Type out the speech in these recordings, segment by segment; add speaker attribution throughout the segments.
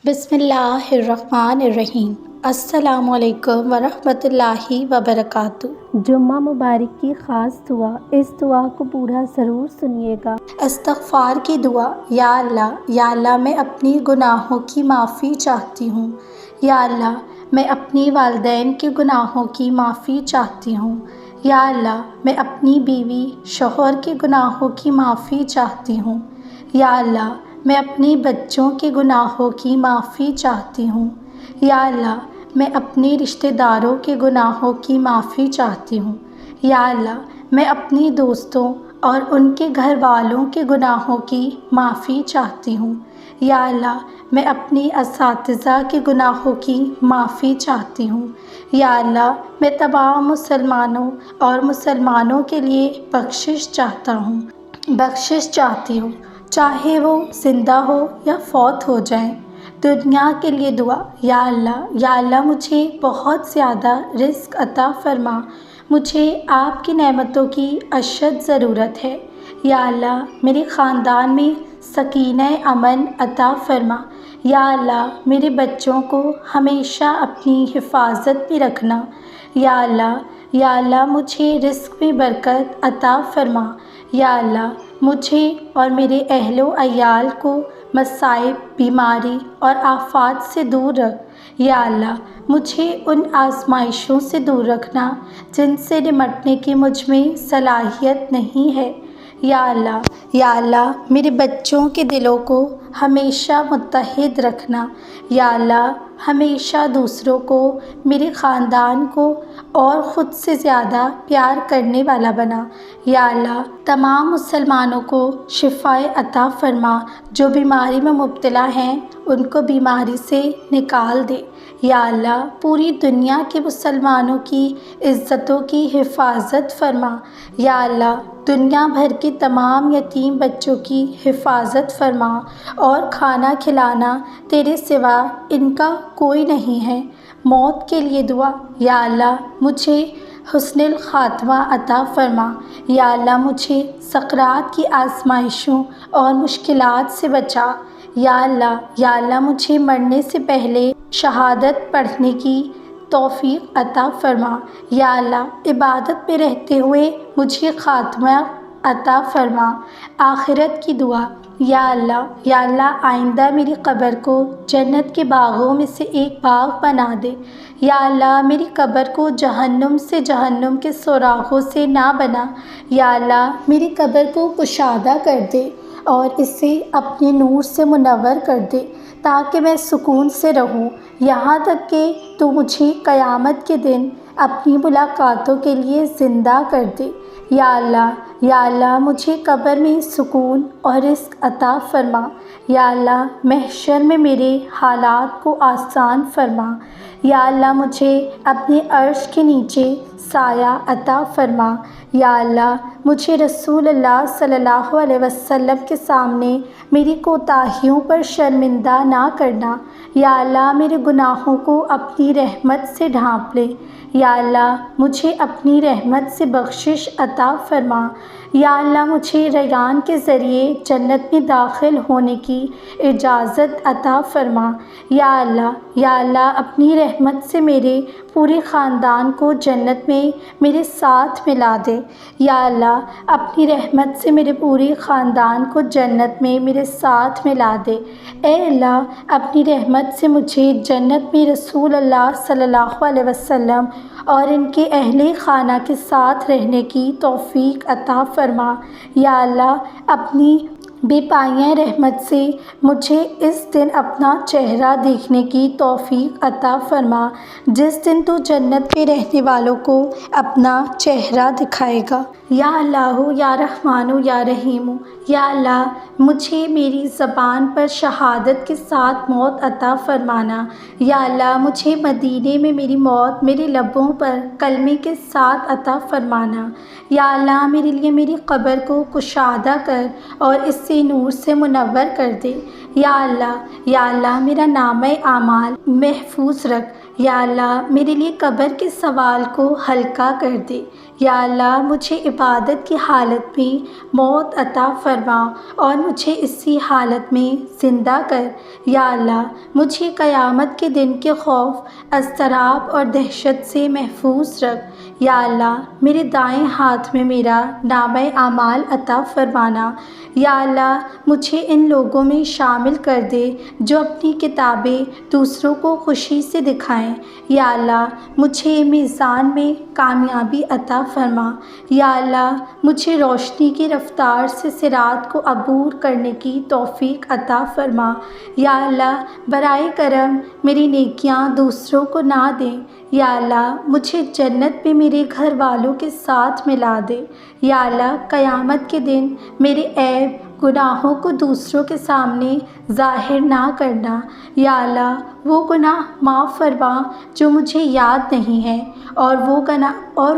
Speaker 1: بسم اللہ الرحمن الرحیم۔ السلام علیکم ورحمۃ اللہ وبرکاتہ۔
Speaker 2: جمعہ مبارک کی خاص دعا، اس دعا کو پورا ضرور سنیے گا۔
Speaker 1: استغفار کی دعا۔ یا اللہ میں اپنی گناہوں کی معافی چاہتی ہوں۔ یا اللہ میں اپنی والدین کے گناہوں کی معافی چاہتی ہوں۔ یا اللہ میں اپنی بیوی شوہر کے گناہوں کی معافی چاہتی ہوں۔ یا اللہ میں اپنے بچوں کے گناہوں کی معافی چاہتی ہوں۔ یا اللہ میں اپنے رشتہ داروں کے گناہوں کی معافی چاہتی ہوں۔ یا اللہ میں اپنی دوستوں اور ان کے گھر والوں کے گناہوں کی معافی چاہتی ہوں۔ یا اللہ میں اپنی اساتذہ کے گناہوں کی معافی چاہتی ہوں۔ یا اللہ میں تمام مسلمانوں کے لیے بخشش چاہتی ہوں، چاہے وہ زندہ ہو یا فوت ہو جائیں۔ دنیا کے لیے دعا۔ یا اللہ مجھے بہت زیادہ رزق عطا فرما، مجھے آپ کی نعمتوں کی اشد ضرورت ہے۔ یا اللہ میرے خاندان میں سکینہ امن عطا فرما۔ یا اللہ میرے بچوں کو ہمیشہ اپنی حفاظت میں رکھنا۔ یا اللہ مجھے رزق میں برکت عطا فرما۔ یا اللہ مجھے اور میرے اہل و عیال کو مصائب، بیماری اور آفات سے دور رکھ۔ یا اللہ مجھے ان آزمائشوں سے دور رکھنا جن سے نمٹنے کی مجھ میں صلاحیت نہیں ہے۔ یا اللہ میرے بچوں کے دلوں کو ہمیشہ متحد رکھنا۔ یا اللہ ہمیشہ دوسروں کو، میرے خاندان کو اور خود سے زیادہ پیار کرنے والا بنا۔ یا اللہ تمام مسلمانوں کو شفائے عطا فرما، جو بیماری میں مبتلا ہیں ان کو بیماری سے نکال دے۔ یا اللہ پوری دنیا کے مسلمانوں کی عزتوں کی حفاظت فرما۔ یا اللہ دنیا بھر کے تمام یتیم بچوں کی حفاظت فرما، اور کھانا کھلانا تیرے سوا ان کا کوئی نہیں ہے۔ موت کے لیے دعا۔ یا اللہ مجھے حسن الخاتمہ عطا فرما۔ یا اللہ مجھے سکرات کی آزمائشوں اور مشکلات سے بچا۔ یا اللہ مجھے مرنے سے پہلے شہادت پڑھنے کی توفیق عطا فرما۔ یا اللہ عبادت میں رہتے ہوئے مجھے خاتمہ عطا فرما۔ آخرت کی دعا۔ یا اللہ آئندہ میری قبر کو جنت کے باغوں میں سے ایک باغ بنا دے۔ یا اللہ میری قبر کو جہنم کے سوراخوں سے نہ بنا۔ یا اللہ میری قبر کو کشادہ کر دے اور اسے اپنے نور سے منور کر دے، تاکہ میں سکون سے رہوں یہاں تک کہ تو مجھے قیامت کے دن اپنی ملاقاتوں کے لیے زندہ کر دے۔ یا اللہ مجھے قبر میں سکون اور رزق عطا فرما۔ یا اللہ محشر میں میرے حالات کو آسان فرما۔ یا اللہ مجھے اپنے عرش کے نیچے سایہ عطا فرما۔ یا اللہ مجھے رسول اللہ صلی اللہ علیہ وسلم کے سامنے میری کوتاہیوں پر شرمندہ نہ کرنا۔ یا اللہ میرے گناہوں کو اپنی رحمت سے ڈھانپ لے۔ یا اللہ مجھے اپنی رحمت سے بخشش عطا فرما۔ یا اللہ مجھے ریان کے ذریعے جنت میں داخل ہونے کی اجازت عطا فرما۔ یا اللہ اپنی رحمت سے میرے پورے خاندان کو جنت میں میرے ساتھ ملا دے۔ یا اللہ اپنی رحمت سے میرے پورے خاندان کو جنت میں میرے ساتھ ملا دے۔ اے اللہ اپنی رحمت سے مجھے جنت میں رسول اللہ صلی اللہ علیہ وسلم اور ان کے اہل خانہ کے ساتھ رہنے کی توفیق عطا فرما۔ یا اللہ اپنی بے پایہ رحمت سے مجھے اس دن اپنا چہرہ دیکھنے کی توفیق عطا فرما، جس دن تو جنت میں رہنے والوں کو اپنا چہرہ دکھائے گا۔ یا اللہ یا رحمان یا رحیم، یا اللہ مجھے میری زبان پر شہادت کے ساتھ موت عطا فرمانا۔ یا اللہ مجھے مدینے میں میری موت میرے لبوں پر کلمے کے ساتھ عطا فرمانا۔ یا اللہ میرے لیے میری قبر کو کشادہ کر اور اس سے نور سے منور کر دے۔ یا اللہ میرا نامہ اعمال محفوظ رکھ۔ یا اللہ میرے لیے قبر کے سوال کو ہلکا کر دے۔ یا اللہ مجھے عبادت کی حالت میں موت عطا فرما اور مجھے اسی حالت میں زندہ کر۔ یا اللہ مجھے قیامت کے دن کے خوف، اضطراب اور دہشت سے محفوظ رکھ۔ یا اللہ میرے دائیں ہاتھ میں میرا نامہ اعمال عطا فرمانا۔ یا اللہ مجھے ان لوگوں میں شامل کر دے جو اپنی کتابیں دوسروں کو خوشی سے دکھائیں۔ یا اللہ مجھے میزان میں کامیابی عطا فرما۔ یا اللہ مجھے روشنی کی رفتار سے صراط کو عبور کرنے کی توفیق عطا فرما۔ یا اللہ برائے کرم میری نیکیاں دوسروں کو نہ دیں۔ یا اللہ مجھے جنت میں میرے گھر والوں کے ساتھ ملا دے۔ یا اللہ قیامت کے دن میرے عیب گناہوں کو دوسروں کے سامنے ظاہر نہ کرنا۔ یا اللہ وہ گناہ معاف فرما جو مجھے یاد نہیں ہے، اور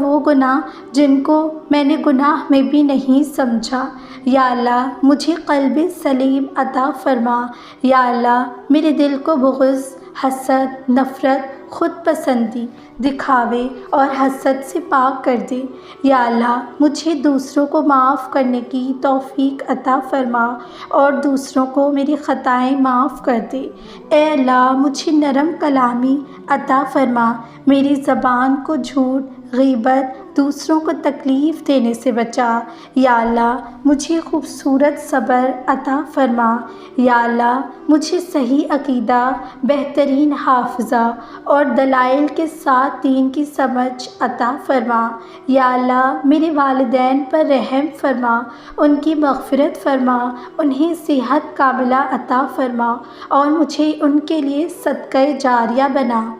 Speaker 1: وہ گناہ جن کو میں نے گناہ میں بھی نہیں سمجھا۔ یا اللہ مجھے قلب سلیم عطا فرما۔ یا اللہ میرے دل کو بغض، حسد، نفرت، خود پسندی، دکھاوے اور حسد سے پاک کر دے۔ یا اللہ مجھے دوسروں کو معاف کرنے کی توفیق عطا فرما اور دوسروں کو میری خطائیں معاف کر دے۔ اے اللہ مجھے نرم کلامی عطا فرما، میری زبان کو جھوٹ، غیبت، دوسروں کو تکلیف دینے سے بچا۔ یا اللہ مجھے خوبصورت صبر عطا فرما۔ یا اللہ مجھے صحیح عقیدہ، بہترین حافظہ اور دلائل کے ساتھ دین کی سمجھ عطا فرما۔ یا اللہ میرے والدین پر رحم فرما، ان کی مغفرت فرما، انہیں صحت کاملہ عطا فرما اور مجھے ان کے لیے صدقہ جاریہ بنا۔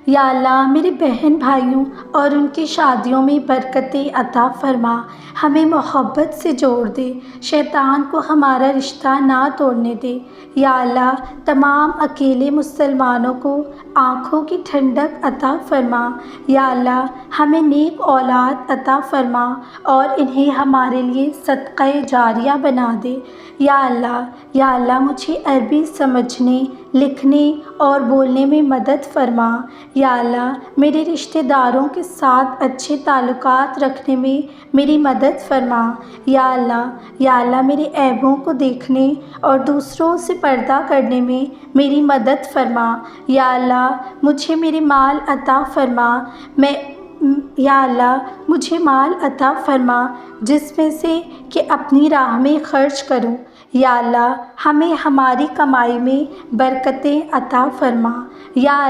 Speaker 1: یا اللہ میرے بہن بھائیوں اور ان کی شادیوں میں برکتیں عطا فرما، ہمیں محبت سے جوڑ دے، شیطان کو ہمارا رشتہ نہ توڑنے دے۔ یا اللہ تمام اکیلے مسلمانوں کو آنکھوں کی ٹھنڈک عطا فرما۔ یا اللہ ہمیں نیک اولاد عطا فرما اور انہیں ہمارے لیے صدقہ جاریہ بنا دے۔ یا اللہ مجھے عربی سمجھنے، لکھنے اور بولنے میں مدد فرما۔ یا اللہ میرے رشتہ داروں کے ساتھ اچھے تعلقات رکھنے میں میری مدد فرما۔ یا اللہ میرے عیبوں کو دیکھنے اور دوسروں سے پردہ کرنے میں میری مدد فرما۔ یا اللہ مجھے میرے مال عطا فرما، یا اللہ مجھے مال عطا فرما جس میں سے کہ اپنی راہ میں خرچ کروں۔ یا اللہ ہمیں ہماری کمائی میں برکتیں عطا فرما۔ یا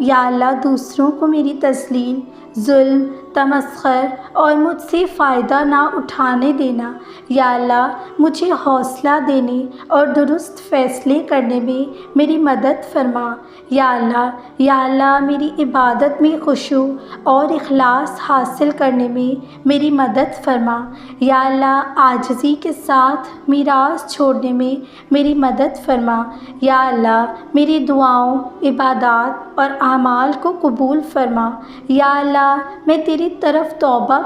Speaker 1: اللہ دوسروں کو میری تذلیل، ظلم، تمسخر اور مجھ سے فائدہ نہ اٹھانے دینا۔ یا اللہ مجھے حوصلہ دینے اور درست فیصلے کرنے میں میری مدد فرما۔ یا اللہ میری عبادت میں خشوع اور اخلاص حاصل کرنے میں میری مدد فرما۔ یا اللہ عاجزی کے ساتھ میراث چھوڑنے میں میری مدد فرما۔ یا اللہ میری دعاؤں، عبادات اور اعمال کو قبول فرما۔ یا اللہ میں تیری طرف توبہ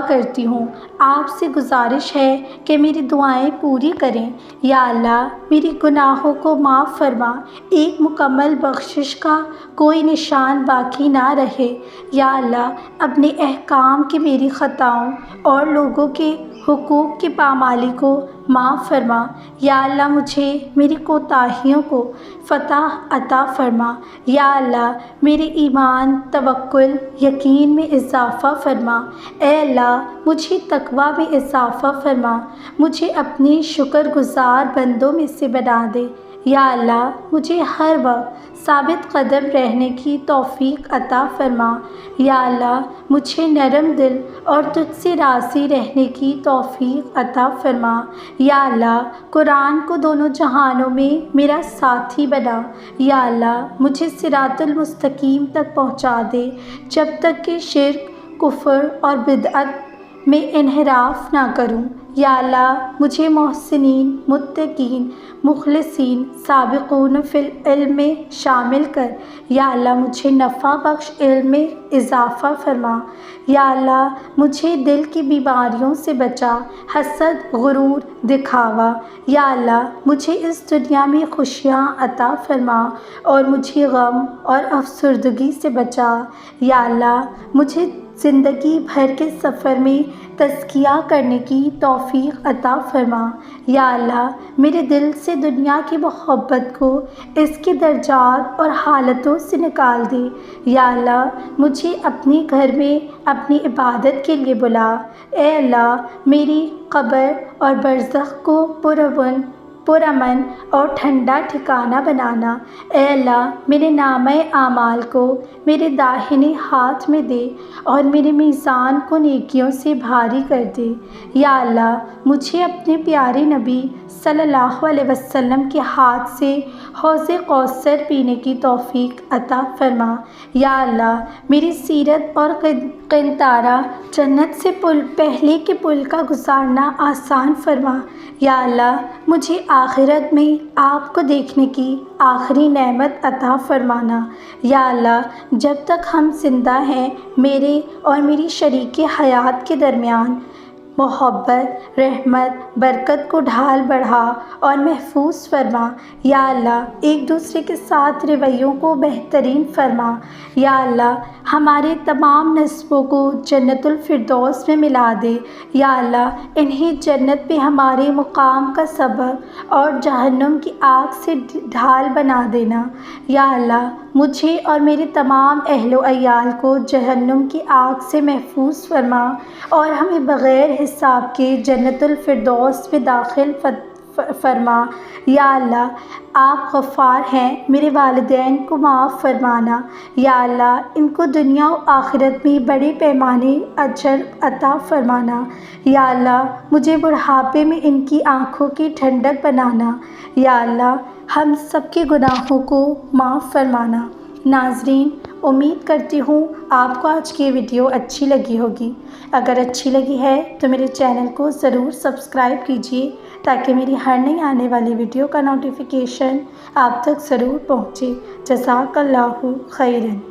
Speaker 1: کرتی ہوں، آپ سے گزارش ہے کہ میری دعائیں پوری کریں۔ یا اللہ میری گناہوں کو معاف فرما، ایک مکمل بخشش کا کوئی نشان باقی نہ رہے۔ یا اللہ اپنے احکام کی میری خطاؤں اور لوگوں کے حقوق کی پامالی کو معاف فرما۔ یا اللہ مجھے میری کوتاہیوں کو فتح عطا فرما۔ یا اللہ میرے ایمان، توکل، یقین میں اضافہ فرما۔ اے اللہ مجھے تقوی میں اضافہ فرما، مجھے اپنے شکر گزار بندوں میں سے بنا دے۔ یا اللہ مجھے ہر وقت ثابت قدم رہنے کی توفیق عطا فرما۔ یا اللہ مجھے نرم دل اور تجھ سے راضی رہنے کی توفیق عطا فرما۔ یا اللہ قرآن کو دونوں جہانوں میں میرا ساتھی بنا۔ یا اللہ مجھے صراط المستقیم تک پہنچا دے، جب تک کہ شرک، کفر اور بدعت میں انحراف نہ کروں۔ یا اللہ مجھے محسنین، متقین، مخلصین، سابقون فی العلم میں شامل کر۔ یا اللہ مجھے نفع بخش علم میں اضافہ فرما۔ یا اللہ مجھے دل کی بیماریوں سے بچا، حسد، غرور، دکھاوا۔ یا اللہ مجھے اس دنیا میں خوشیاں عطا فرما اور مجھے غم اور افسردگی سے بچا۔ یا اللہ مجھے زندگی بھر کے سفر میں تزکیہ کرنے کی توفیق عطا فرما۔ یا اللہ میرے دل سے دنیا کی محبت کو، اس کے درجات اور حالتوں سے نکال دے۔ یا اللہ مجھے اپنے گھر میں اپنی عبادت کے لیے بلا۔ اے اللہ میری قبر اور برزخ کو پرامن اور ٹھنڈا ٹھکانہ بنانا۔ اے اللہ میرے نامہ اعمال کو میرے داہنے ہاتھ میں دے اور میرے میزان کو نیکیوں سے بھاری کر دے۔ یا اللہ مجھے اپنے پیارے نبی صلی اللہ علیہ وسلم کے ہاتھ سے حوض کوثر پینے کی توفیق عطا فرما۔ یا اللہ میری سیرت اور قنطارہ جنت سے پہلے کے پل کا گزارنا آسان فرما۔ یا اللہ مجھے آخرت میں آپ کو دیکھنے کی آخری نعمت عطا فرمانا۔ یا اللہ جب تک ہم زندہ ہیں میرے اور میری شریک حیات کے درمیان محبت، رحمت، برکت کو ڈھال بڑھا اور محفوظ فرما۔ یا اللہ ایک دوسرے کے ساتھ رویوں کو بہترین فرما۔ یا اللہ ہمارے تمام نسبوں کو جنت الفردوس میں ملا دے۔ یا اللہ انہیں جنت پہ ہمارے مقام کا سبب اور جہنم کی آگ سے ڈھال بنا دینا۔ یا اللہ مجھے اور میرے تمام اہل و عیال کو جہنم کی آگ سے محفوظ فرما اور ہمیں بغیر حساب کے جنت الفردوس میں داخل فرما۔ یا اللہ آپ غفار ہیں، میرے والدین کو معاف فرمانا۔ یا اللہ ان کو دنیا و آخرت میں بڑے پیمانے اجر عطا فرمانا۔ یا اللہ مجھے بڑھاپے میں ان کی آنکھوں کی ٹھنڈک بنانا۔ یا اللہ ہم سب کے گناہوں کو معاف فرمانا۔ ناظرین امید کرتی ہوں آپ کو آج کی ویڈیو اچھی لگی ہوگی۔ اگر اچھی لگی ہے تو میرے چینل کو ضرور سبسکرائب کیجیے تاکہ میری ہر نئی آنے والی ویڈیو کا نوٹیفیکیشن آپ تک ضرور پہنچے۔ جزاک اللہ خیراً۔